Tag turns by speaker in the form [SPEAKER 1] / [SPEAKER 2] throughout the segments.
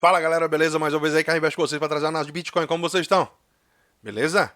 [SPEAKER 1] Fala galera, beleza? Mais uma vez aí, Carlos Invest com vocês para trazer a análise de Bitcoin. Como vocês estão? Beleza?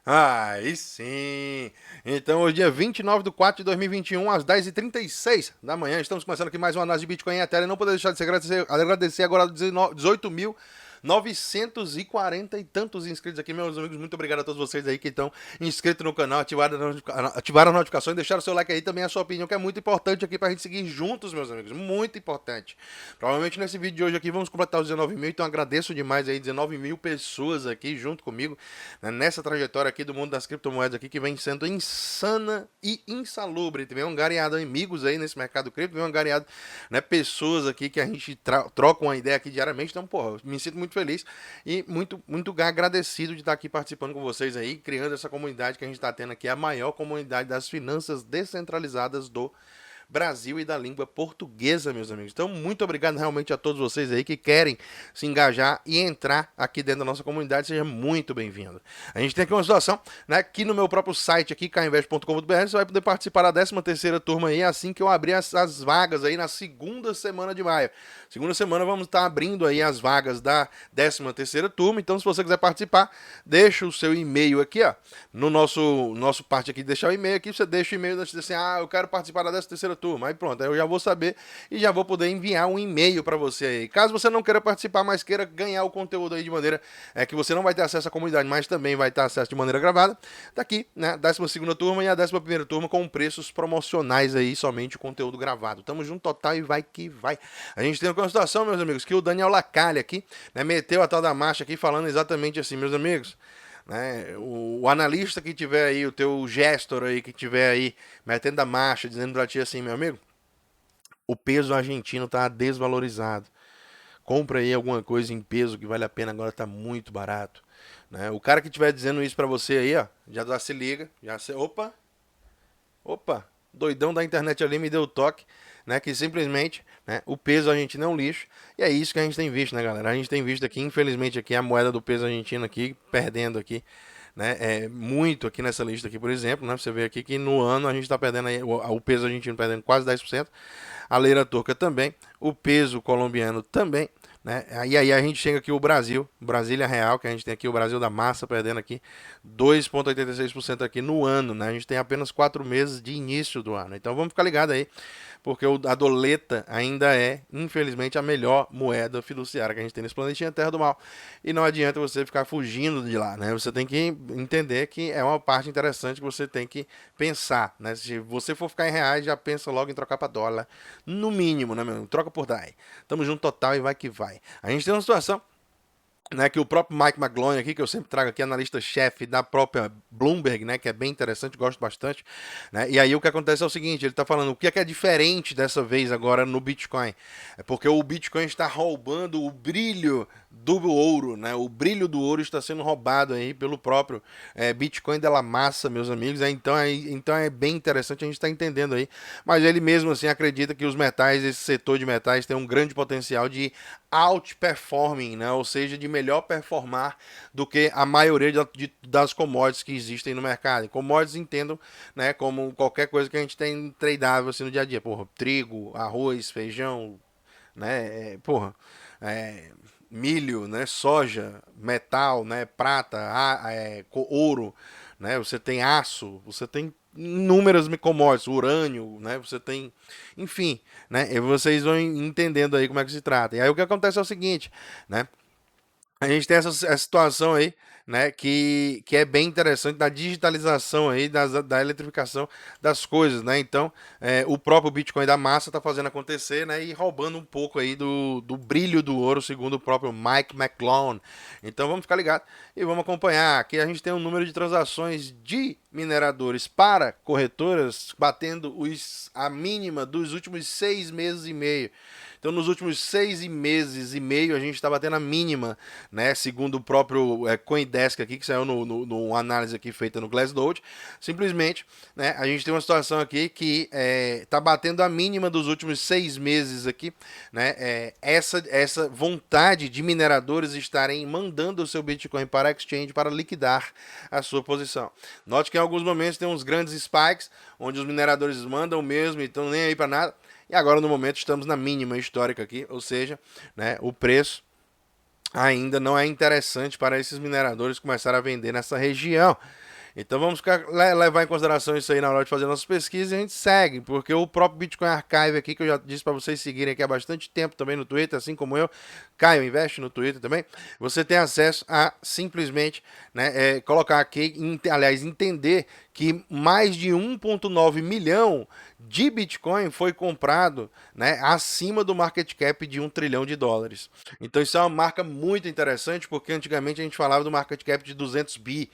[SPEAKER 1] Aí sim! Então, hoje, dia 29/4/2021, às 10h36 da manhã, estamos começando aqui mais uma análise de Bitcoin e Ethereum. Não poderia deixar de agradecer agora 18.940 e tantos inscritos aqui, meus amigos. Muito obrigado a todos vocês aí que estão inscritos no canal, ativaram a notificação e deixaram o seu like aí, também a sua opinião, que é muito importante aqui pra gente seguir juntos, meus amigos. Muito importante. Provavelmente nesse vídeo de hoje aqui vamos completar os 19 mil, então agradeço demais aí, 19 mil pessoas aqui junto comigo, né, nessa trajetória aqui do mundo das criptomoedas aqui, que vem sendo insana e insalubre. Vem angariado amigos aí nesse mercado cripto, vem angariado, né, pessoas aqui que a gente troca uma ideia aqui diariamente. Então, porra, me sinto muito feliz e muito agradecido de estar aqui participando com vocês aí, criando essa comunidade que a gente está tendo aqui, a maior comunidade das finanças descentralizadas do Brasil e da língua portuguesa, meus amigos. Então, muito obrigado realmente a todos vocês aí que querem se engajar e entrar aqui dentro da nossa comunidade. Seja muito bem-vindo. A gente tem aqui uma situação, né, aqui no meu próprio site aqui, cainvest.com.br, você vai poder participar da 13ª turma aí, assim que eu abrir as vagas aí na segunda semana de maio. Segunda semana vamos estar abrindo aí as vagas da 13ª turma. Então, se você quiser participar, deixa o seu e-mail aqui, ó, no nosso parte aqui, deixar o e-mail aqui, você deixa o e-mail assim, eu quero participar da 13ª turma. Aí pronto, aí eu já vou saber e já vou poder enviar um e-mail para você aí. Caso você não queira participar, mas queira ganhar o conteúdo aí de maneira que você não vai ter acesso à comunidade, mas também vai ter acesso de maneira gravada, tá aqui, né, 12ª turma e a 11ª turma com preços promocionais aí, somente o conteúdo gravado. Tamo junto total e vai que vai. A gente tem uma situação, meus amigos, que o Daniel Lacalle aqui, né, meteu a tal da marcha aqui falando exatamente assim, meus amigos, né, o analista que tiver aí, o teu gestor aí que tiver aí metendo a marcha, dizendo pra ti assim, meu amigo, o peso argentino tá desvalorizado. Compra aí alguma coisa em peso que vale a pena, agora tá muito barato. Né? O cara que estiver dizendo isso pra você aí, ó, já se liga, opa, doidão da internet ali me deu o toque, né, que simplesmente, né, o peso argentino é um lixo, e é isso que a gente tem visto, né, galera? A gente tem visto aqui, infelizmente, aqui a moeda do peso argentino aqui, perdendo aqui, né, muito aqui nessa lista aqui, por exemplo, né, você vê aqui que no ano a gente está perdendo aí, o peso argentino perdendo quase 10%, a lira turca também, o peso colombiano também, né? E aí a gente chega aqui o Brasil, Brasília Real, que a gente tem aqui o Brasil da massa perdendo aqui 2,86% aqui no ano, né? A gente tem apenas 4 meses de início do ano. Então vamos ficar ligado aí, porque a doleta ainda é, infelizmente, a melhor moeda fiduciária que a gente tem nesse planetinha Terra do Mal. E não adianta você ficar fugindo de lá, né? Você tem que entender que é uma parte interessante que você tem que pensar, né? Se você for ficar em reais, já pensa logo em trocar para dólar, no mínimo, né, meu? Troca por DAI. Tamo junto total e vai que vai. A gente tem uma situação, né, que o próprio Mike McGlone aqui, que eu sempre trago aqui, analista-chefe da própria Bloomberg, né, que é bem interessante, gosto bastante, né, e aí o que acontece é o seguinte, ele está falando o que é diferente dessa vez agora no Bitcoin, é porque o Bitcoin está roubando o brilho do ouro, né, o brilho do ouro está sendo roubado aí pelo próprio Bitcoin della massa, meus amigos, então é bem interessante a gente estar entendendo aí, mas ele mesmo assim acredita que os metais, esse setor de metais tem um grande potencial de outperforming, né? Ou seja, de melhor performar do que a maioria das commodities que existem no mercado. E commodities entendo, né, como qualquer coisa que a gente tem tradável assim no dia a dia. Porra, trigo, arroz, feijão, né? É, milho, né? Soja, metal, né? Prata, ouro, né? Você tem aço, você tem inúmeras commodities, urânio, né? Você tem, enfim, né? E vocês vão entendendo aí como é que se trata. E aí o que acontece é o seguinte, né? A gente tem essa situação aí, né, que é bem interessante da digitalização aí, da eletrificação das coisas, né? Então, o próprio Bitcoin da massa está fazendo acontecer, né, e roubando um pouco aí do brilho do ouro, segundo o próprio Mike McGlone. Então, vamos ficar ligados e vamos acompanhar. Aqui a gente tem um número de transações de mineradores para corretoras batendo a mínima dos últimos 6 meses e meio. Então, nos últimos 6 meses e meio, a gente está batendo a mínima, né? Segundo o próprio Desk aqui, que saiu no análise aqui feita no Glassnode. Simplesmente, né, a gente tem uma situação aqui que está batendo a mínima dos últimos 6 meses aqui, né, essa vontade de mineradores estarem mandando o seu Bitcoin para a exchange para liquidar a sua posição. Note que em alguns momentos tem uns grandes spikes, onde os mineradores mandam mesmo e estão nem aí para nada. E agora, no momento, estamos na mínima histórica aqui, ou seja, né, o preço ainda não é interessante para esses mineradores começar a vender nessa região. Então vamos levar em consideração isso aí na hora de fazer nossas pesquisas e a gente segue, porque o próprio Bitcoin Archive aqui, que eu já disse para vocês seguirem aqui há bastante tempo também no Twitter, assim como eu, Caio Investe no Twitter também, você tem acesso a simplesmente, né, colocar aqui, aliás, entender que mais de 1,9 milhão de Bitcoin foi comprado, né, acima do market cap de 1 trilhão de dólares. Então isso é uma marca muito interessante, porque antigamente a gente falava do market cap de 200 bi,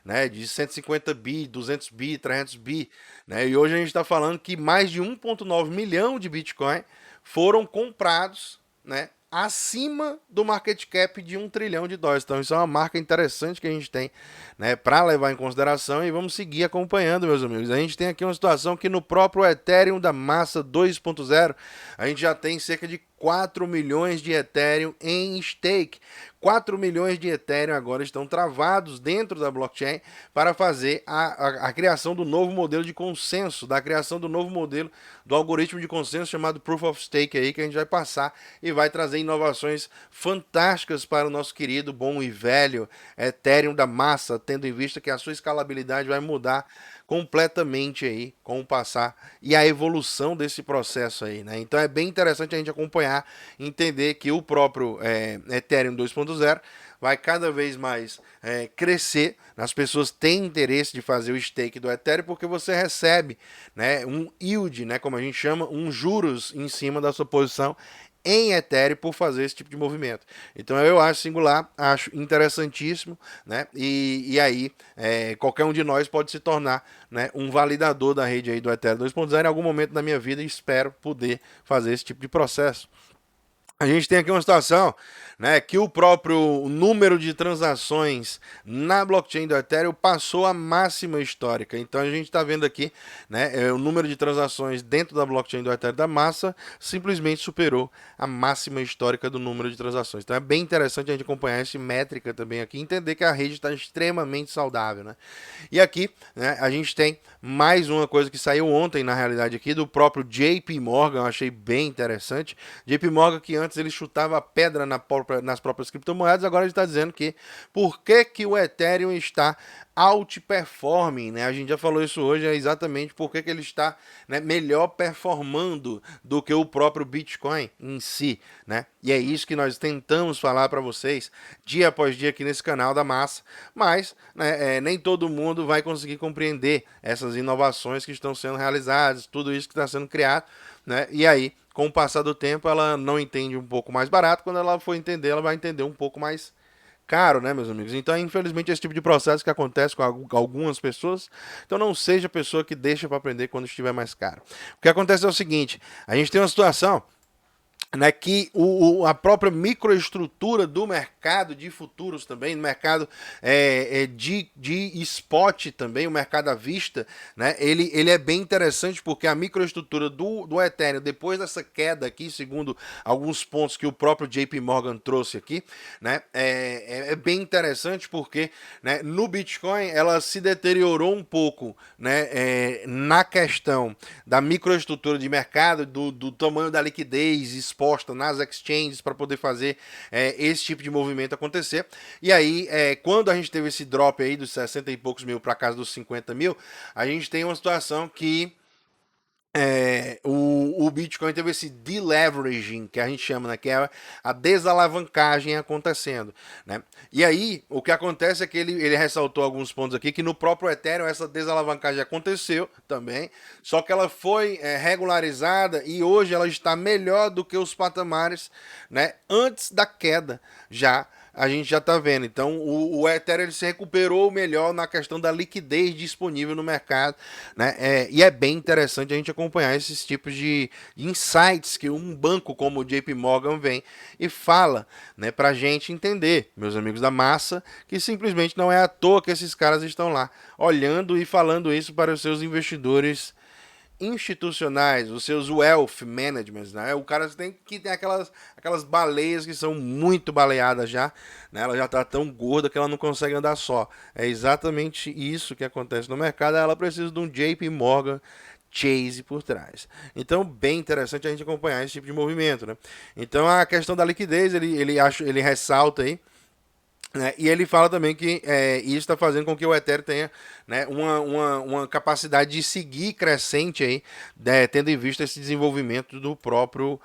[SPEAKER 1] né, de 150 bi, 200 bi, 300 bi, né, e hoje a gente está falando que mais de 1,9 milhão de Bitcoin foram comprados, né, acima do market cap de 1 trilhão de dólares. Então isso é uma marca interessante que a gente tem, né, para levar em consideração, e vamos seguir acompanhando, meus amigos. A gente tem aqui uma situação que no próprio Ethereum da massa 2.0 a gente já tem cerca de 4 milhões de Ethereum em stake. 4 milhões de Ethereum agora estão travados dentro da blockchain para fazer a criação do novo modelo de consenso, da criação do novo modelo do algoritmo de consenso chamado Proof of Stake aí, que a gente vai passar e vai trazer inovações fantásticas para o nosso querido, bom e velho Ethereum da massa, tendo em vista que a sua escalabilidade vai mudar completamente aí com o passar e a evolução desse processo aí, né? Então é bem interessante a gente acompanhar, entender que o próprio Ethereum 2.0 vai cada vez mais crescer. As pessoas têm interesse de fazer o stake do Ethereum porque você recebe, né, um yield, né, como a gente chama, um juros em cima da sua posição em Ethereum por fazer esse tipo de movimento. Então eu acho singular, acho interessantíssimo, né? E aí qualquer um de nós pode se tornar, né, um validador da rede aí do Ethereum 2.0 em algum momento da minha vida, e espero poder fazer esse tipo de processo. A gente tem aqui uma situação, né, que o próprio número de transações na blockchain do Ethereum passou a máxima histórica. Então a gente está vendo aqui, né, o número de transações dentro da blockchain do Ethereum da massa simplesmente superou a máxima histórica do número de transações. Então é bem interessante a gente acompanhar essa métrica também aqui, entender que a rede está extremamente saudável, né? E aqui, né, a gente tem mais uma coisa que saiu ontem, na realidade, aqui do próprio JP Morgan, eu achei bem interessante. JP Morgan, que antes ele chutava a pedra nas próprias criptomoedas, agora ele está dizendo que por que o Ethereum está outperforming, né? A gente já falou isso hoje, é exatamente porque que ele está, né, melhor performando do que o próprio Bitcoin em si, né? E é isso que nós tentamos falar para vocês dia após dia aqui nesse canal da massa, mas, né, nem todo mundo vai conseguir compreender essas inovações que estão sendo realizadas, tudo isso que está sendo criado, né? E aí, com o passar do tempo, ela não entende um pouco mais barato, quando ela for entender, ela vai entender um pouco mais caro, né, meus amigos? Então, infelizmente, esse tipo de processo que acontece com algumas pessoas. Então, não seja a pessoa que deixa para aprender quando estiver mais caro. O que acontece é o seguinte: a gente tem uma situação, né, que a própria microestrutura do mercado de futuros também, no mercado de spot também, o mercado à vista, né, ele é bem interessante porque a microestrutura do Ethereum, depois dessa queda aqui, segundo alguns pontos que o próprio JP Morgan trouxe aqui, né, é bem interessante porque, né, no Bitcoin ela se deteriorou um pouco, né, na questão da microestrutura de mercado, do tamanho da liquidez exposta nas exchanges para poder fazer esse tipo de movimento acontecer. E aí, quando a gente teve esse drop aí dos 60 e poucos mil para casa dos 50 mil, a gente tem uma situação que o Bitcoin teve esse deleveraging, que a gente chama, né, que é a desalavancagem acontecendo, né? E aí, o que acontece é que ele ressaltou alguns pontos aqui, que no próprio Ethereum essa desalavancagem aconteceu também, só que ela foi regularizada e hoje ela está melhor do que os patamares, né, antes da queda já, a gente já está vendo. Então, o Ethereum ele se recuperou melhor na questão da liquidez disponível no mercado, né? E é bem interessante a gente acompanhar esses tipos de insights que um banco como o JP Morgan vem e fala, né, para a gente entender, meus amigos da massa, que simplesmente não é à toa que esses caras estão lá olhando e falando isso para os seus investidores institucionais, os seus wealth managements, né? O cara tem que ter aquelas baleias que são muito baleadas já, né? Ela já tá tão gorda que ela não consegue andar só. É exatamente isso que acontece no mercado. Ela precisa de um JP Morgan Chase por trás. Então, bem interessante a gente acompanhar esse tipo de movimento, né? Então, a questão da liquidez, ele ressalta aí, né? E ele fala também que isso está fazendo com que o Ethereum tenha, né, uma capacidade de seguir crescente aí, né, tendo em vista esse desenvolvimento do próprio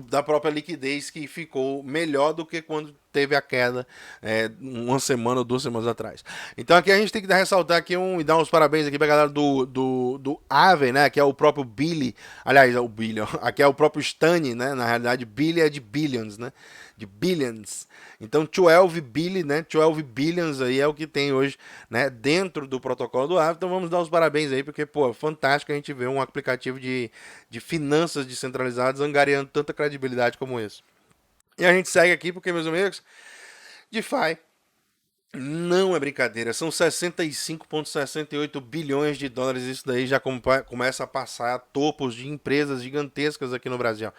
[SPEAKER 1] da própria liquidez que ficou melhor do que quando teve a queda uma semana ou 2 semanas atrás. Então aqui a gente tem que ressaltar aqui e dar uns parabéns aqui pra galera do Aave, né? Que é o próprio Billy. Aliás, é o Billy, ó, aqui é o próprio Stani, né? Na realidade, Billy é de billions, né? De billions. Então 12 billion, né? 12 billions aí é o que tem hoje, né? Dentro do protocolo do Aave. Então vamos dar os parabéns aí, porque, pô, é fantástico a gente ver um aplicativo de finanças descentralizadas angariando tanta credibilidade como esse. E a gente segue aqui porque, meus amigos, DeFi não é brincadeira. São 65,68 bilhões de dólares. Isso daí já começa a passar a topos de empresas gigantescas aqui no Brasil.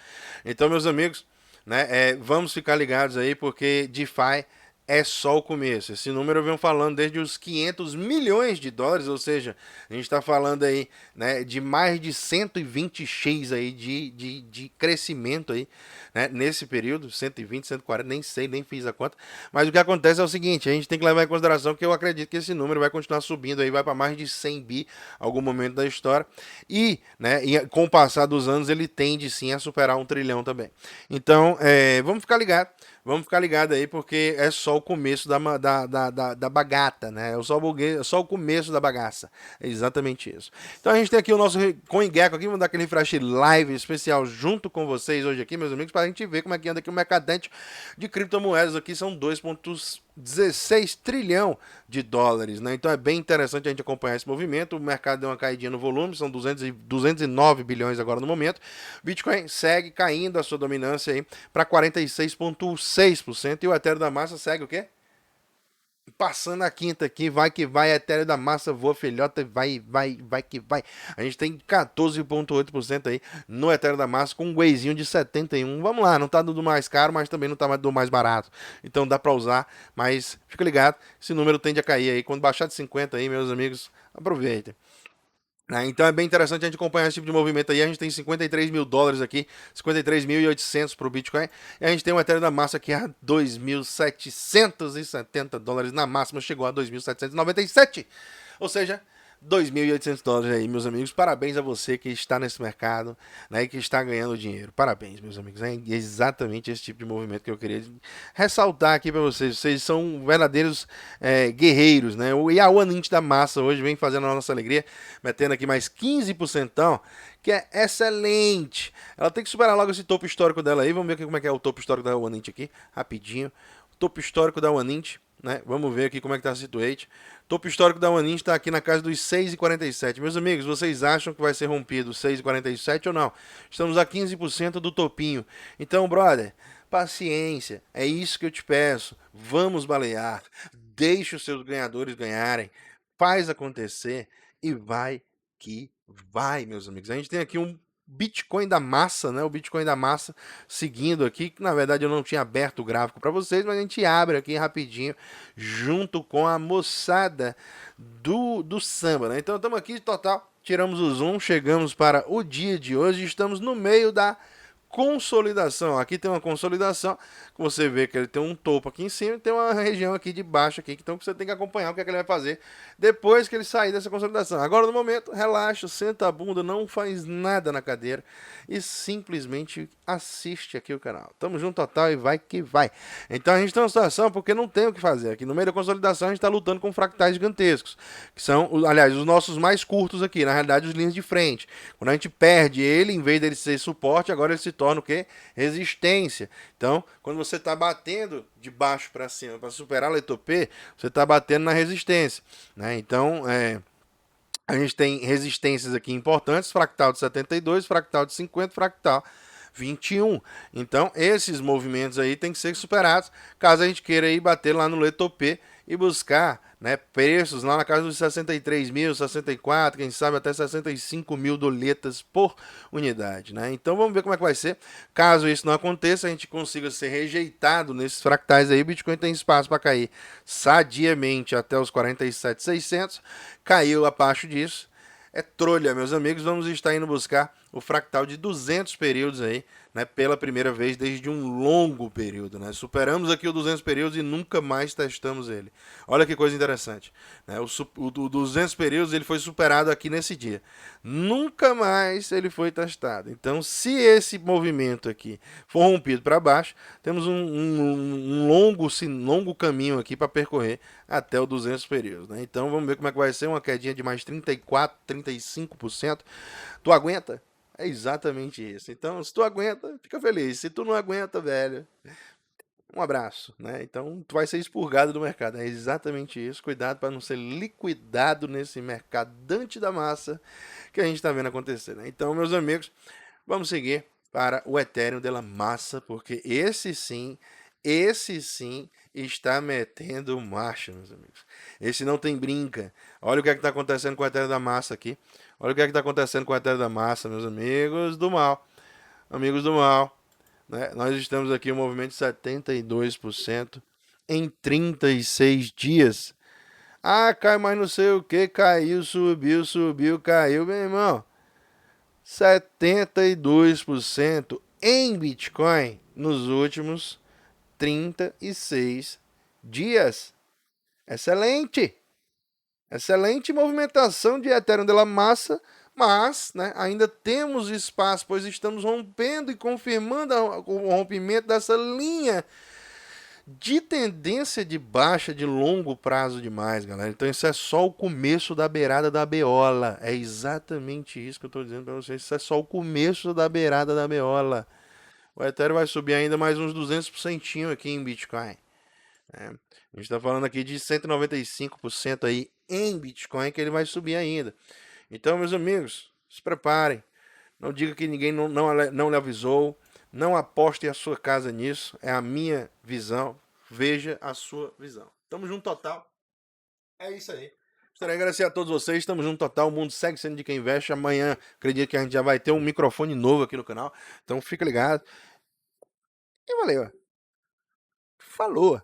[SPEAKER 1] Então, meus amigos, né, vamos ficar ligados aí porque DeFi é só o começo. Esse número eu venho falando desde os 500 milhões de dólares, ou seja, a gente está falando aí, né, de mais de 120x aí de crescimento aí, né, nesse período, 120, 140, nem sei, nem fiz a conta. Mas o que acontece é o seguinte, a gente tem que levar em consideração que eu acredito que esse número vai continuar subindo aí, vai para mais de 100 bi algum momento da história. E, né, com o passar dos anos, ele tende sim a superar 1 trilhão também. Então, vamos ficar ligados. Vamos ficar ligados aí, porque é só o começo da bagata, né? É só o começo da bagaça. É exatamente isso. Então a gente tem aqui o nosso CoinGecko aqui, vamos dar aquele refresh live especial junto com vocês hoje aqui, meus amigos, para a gente ver como é que anda aqui o mercadante de criptomoedas aqui, são 2,16 trilhão de dólares, né? Então é bem interessante a gente acompanhar esse movimento. O mercado deu uma caidinha no volume, são 209 bilhões agora no momento. Bitcoin segue caindo a sua dominância aí para 46,6% e o Ethereum da massa segue o quê? Passando a quinta aqui, vai que vai, Ethereum da massa voa, filhota, vai que vai. A gente tem 14,8% aí no Ethereum da massa com um weizinho de 71. Vamos lá, não tá do mais caro, mas também não tá do mais barato. Então dá para usar, mas fica ligado, esse número tende a cair aí. Quando baixar de 50 aí, meus amigos, aproveitem. Então é bem interessante a gente acompanhar esse tipo de movimento aí. A gente tem 53 mil dólares aqui, 53.800 para o Bitcoin. E a gente tem o Ethereum da massa aqui a 2.770 dólares na máxima, chegou a 2.797. Ou seja, 2.800 dólares aí, meus amigos. Parabéns a você que está nesse mercado, né, e que está ganhando dinheiro. Parabéns, meus amigos. É exatamente esse tipo de movimento que eu queria ressaltar aqui para vocês. Vocês são verdadeiros guerreiros, né? O Yawanint da massa hoje vem fazendo a nossa alegria, metendo aqui mais 15%, que é excelente. Ela tem que superar logo esse topo histórico dela aí. Vamos ver aqui como é que é o topo histórico da Yawanint aqui, rapidinho. Topo histórico da Yawanint, né? Vamos ver aqui como é que tá a Situate. Topo histórico da One está aqui na casa dos 6,47. Meus amigos, vocês acham que vai ser rompido 6,47 ou não? Estamos a 15% do topinho. Então, brother, paciência. É isso que eu te peço. Vamos balear. Deixe os seus ganhadores ganharem. Faz acontecer e vai que vai, meus amigos. A gente tem aqui um Bitcoin da massa, né? O Bitcoin da massa seguindo aqui, que na verdade eu não tinha aberto o gráfico para vocês, mas a gente abre aqui rapidinho junto com a moçada do samba, né? Então estamos aqui total, tiramos o zoom, chegamos para o dia de hoje, estamos no meio da consolidação. Aqui tem uma consolidação, você vê que ele tem um topo aqui em cima e tem uma região aqui de baixo aqui, então você tem que acompanhar o que, é que ele vai fazer depois que ele sair dessa consolidação. Agora no momento, relaxa, senta a bunda, não faz nada na cadeira e simplesmente assiste aqui o canal. Tamo junto total e vai que vai. Então a gente tem uma situação porque não tem o que fazer. Aqui no meio da consolidação a gente está lutando com fractais gigantescos, que são, aliás, os nossos mais curtos aqui, na realidade os linhas de frente. Quando a gente perde ele, em vez dele ser suporte, agora ele se torna o quê? Resistência. Então, quando você está batendo de baixo para cima para superar a letra P, você está batendo na resistência, né? Então, a gente tem resistências aqui importantes, fractal de 72, fractal de 50, fractal 21. Então, esses movimentos aí tem que ser superados, caso a gente queira ir bater lá no letra P e buscar, né, preços lá na casa dos 63 mil, 64, quem sabe até 65 mil doletas por unidade, né? Então vamos ver como é que vai ser. Caso isso não aconteça, a gente consiga ser rejeitado nesses fractais aí, o Bitcoin tem espaço para cair sadiamente até os 47.600, caiu abaixo disso. É trolha, meus amigos, vamos estar indo buscar o fractal de 200 períodos aí, né, pela primeira vez desde um longo período, né? Superamos aqui o 200 períodos e nunca mais testamos ele. Olha que coisa interessante, né? O 200 períodos ele foi superado aqui nesse dia. Nunca mais ele foi testado. Então, se esse movimento aqui for rompido para baixo, temos um longo caminho aqui para percorrer até o 200 períodos, né? Então, vamos ver como é que vai ser uma quedinha de mais 34, 35%. Tu aguenta? É exatamente isso. Então, se tu aguenta, fica feliz. Se tu não aguenta, velho, um abraço, né? Então, tu vai ser expurgado do mercado. É exatamente isso. Cuidado para não ser liquidado nesse mercadante da massa que a gente está vendo acontecer, né? Então, meus amigos, vamos seguir para o Ethereum de la Massa, porque esse sim está metendo marcha, meus amigos. Esse não tem brinca. Olha o que é que está acontecendo com o Ethereum da Massa aqui. Olha o que é que está acontecendo com o Ethereum da Massa, meus amigos do mal. Amigos do mal. Né? Nós estamos aqui um movimento de 72% em 36 dias. Ah, cai mais não sei o que, caiu, subiu, caiu, meu irmão. 72% em Bitcoin nos últimos 36 dias. Excelente! Excelente movimentação de Ethereum de la Massa, mas, né, ainda temos espaço, pois estamos rompendo e confirmando o rompimento dessa linha de tendência de baixa de longo prazo demais, galera. Então isso é só o começo da beirada da beola. É exatamente isso que eu estou dizendo para vocês. Isso é só o começo da beirada da beola. O Ethereum vai subir ainda mais uns 200% aqui em Bitcoin. Né? A gente está falando aqui de 195% aí em Bitcoin que ele vai subir ainda. Então, meus amigos, se preparem. Não diga que ninguém não lhe avisou. Não aposte a sua casa nisso. É a minha visão. Veja a sua visão. Tamo junto total. É isso aí. Gostaria de agradecer a todos vocês. Estamos junto total. O mundo segue sendo de quem investe. Amanhã, acredito que a gente já vai ter um microfone novo aqui no canal. Então, fica ligado. E valeu. Falou.